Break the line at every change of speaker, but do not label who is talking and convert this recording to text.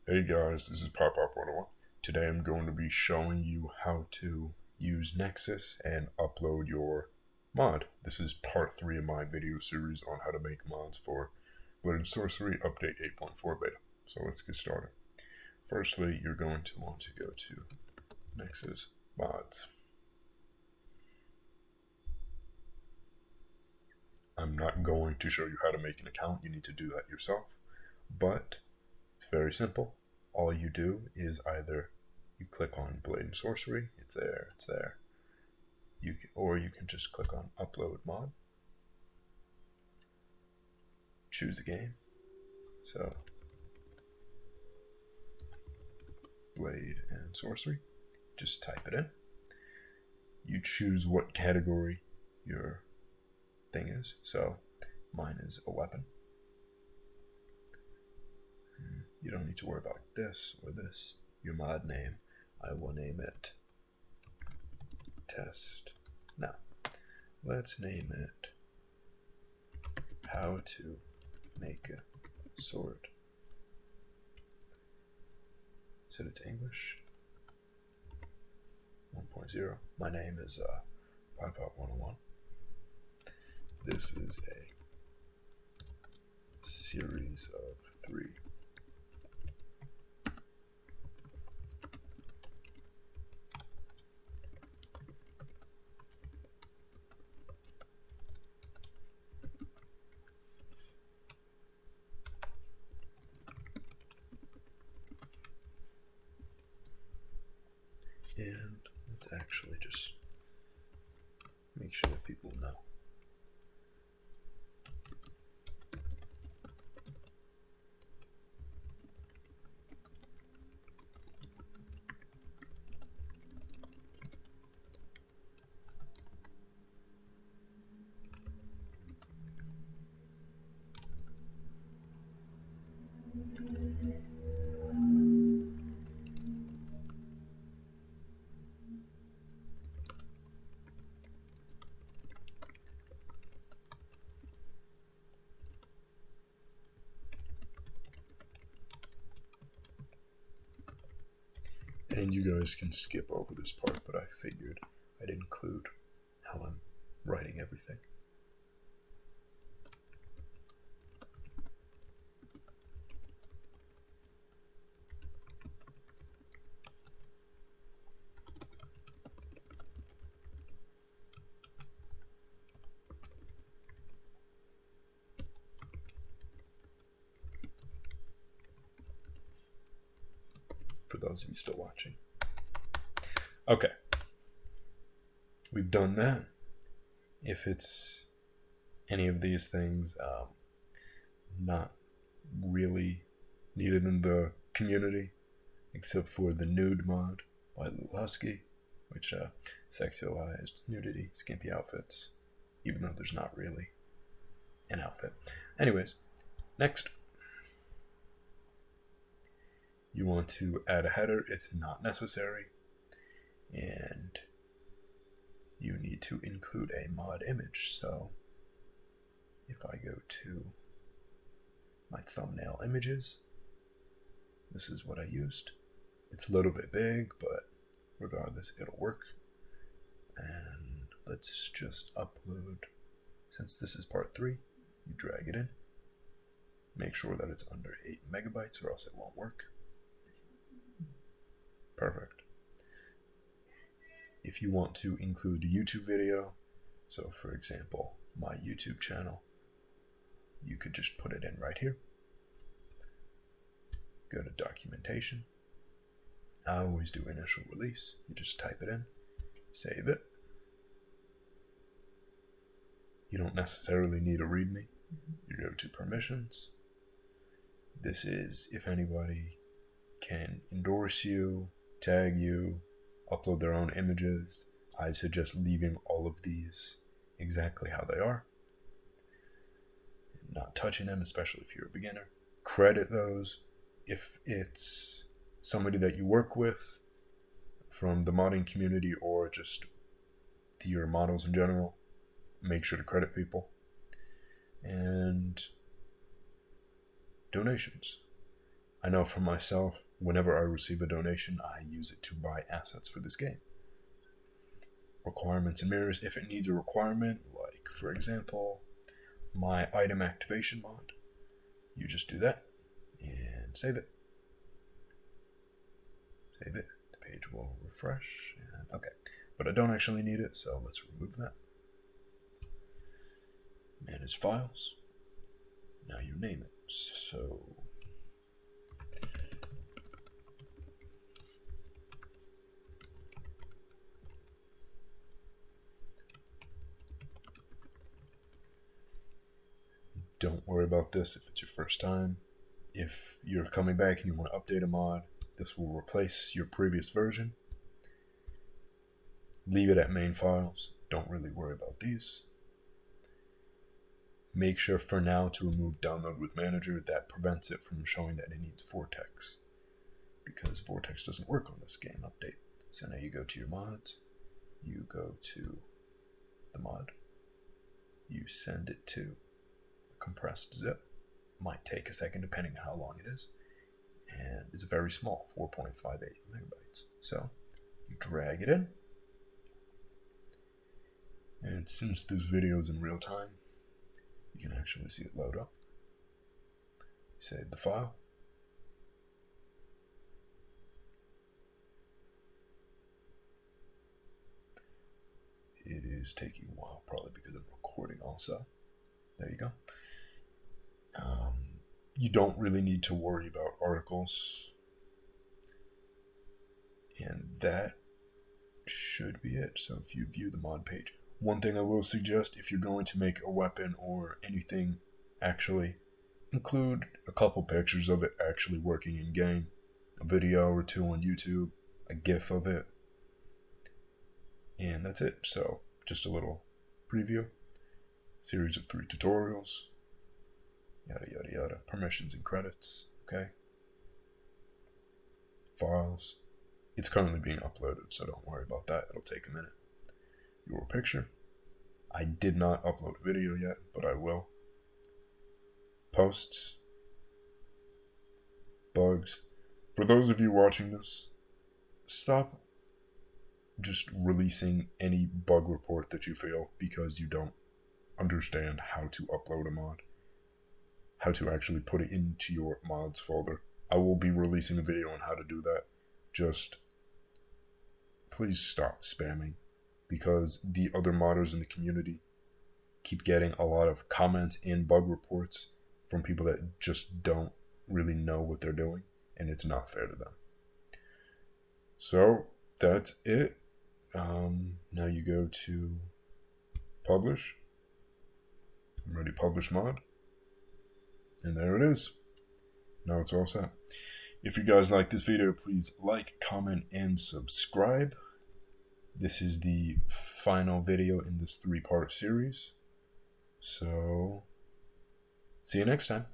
Hey guys, this is Pop101. Today I'm going to be showing you how to use Nexus and upload your mod. This is part 3 of my video series on how to make mods for Blade and Sorcery Update 8.4 beta. So let's get started. Firstly, you're going to want to go to Nexus Mods. I'm not going to show you how to make an account. You need to do that yourself. But it's very simple. All you do is either you click on Blade and Sorcery, it's there. Or you can just click on Upload Mod. Choose a game. So, Blade and Sorcery. Just type it in. You choose what category your thing is. So, mine is a weapon. You don't need to worry about this or this. Your mod name, I will name it Test. Now, let's name it How to Make a Sword. Set it to English. 1.0. My name is Pop101. This is a series of 3. And let's actually just make sure that people know. And you guys can skip over this part, but I figured I'd include how I'm writing everything. For those of you still watching. Okay. We've done that. If it's any of these things not really needed in the community, except for the nude mod by Lil Husky, which sexualized nudity, skimpy outfits, even though there's not really an outfit. Anyways, next. You want to add a header, it's not necessary, and you need to include a mod image. So if I go to my thumbnail images, this is what I used. It's a little bit big, but regardless, it'll work. And let's just upload. Since this is part 3, you drag it in. Make sure that it's under 8 megabytes or else it won't work. Perfect. If you want to include a YouTube video, so for example, my YouTube channel, you could just put it in right here. Go to documentation. I always do initial release. You just type it in, save it. You don't necessarily need a README. You go to permissions. This is if anybody can endorse you, tag you, upload their own images. I suggest leaving all of these exactly how they are. Not touching them, especially if you're a beginner. Credit those. If it's somebody that you work with from the modding community or just your models in general, make sure to credit people. And donations. I know for myself, whenever I receive a donation, I use it to buy assets for this game. Requirements and mirrors, if it needs a requirement, like for example, my item activation mod, you just do that and save it. Save it, the page will refresh, and okay. But I don't actually need it, so let's remove that. Manage files. Now you name it. So don't worry about this if it's your first time. If you're coming back and you want to update a mod, this will replace your previous version. Leave it at main files. Don't really worry about these. Make sure for now to remove download with manager. That prevents it from showing that it needs Vortex, because Vortex doesn't work on this game update. So now you go to your mods, you go to the mod, you send it to compressed zip. Might take a second depending on how long it is, and it's very small, 4.58 megabytes. So you drag it in, and since this video is in real time, you can actually see it load up. Save the file. It is taking a while, probably because I'm recording also. There you go. You don't really need to worry about articles. And that should be it. So if you view the mod page, one thing I will suggest, if you're going to make a weapon or anything, actually include a couple pictures of it actually working in game, a video or two on YouTube, a GIF of it, and that's it. So just a little preview, series of 3 tutorials, yada yada yada, permissions and credits, okay, files. It's currently being uploaded, so don't worry about that, it'll take a minute. Your picture. I did not upload a video yet, but I will. Posts. Bugs. For those of you watching this, stop just releasing any bug report that you feel because you don't understand how to upload a mod, how to actually put it into your mods folder. I will be releasing a video on how to do that. Just please stop spamming, because the other modders in the community keep getting a lot of comments and bug reports from people that just don't really know what they're doing, and it's not fair to them. So that's it. Now you go to publish. I'm ready to publish mod. And there it is. Now it's all set. If you guys like this video, please like, comment, and subscribe. This is the final video in this 3-part series. So, see you next time.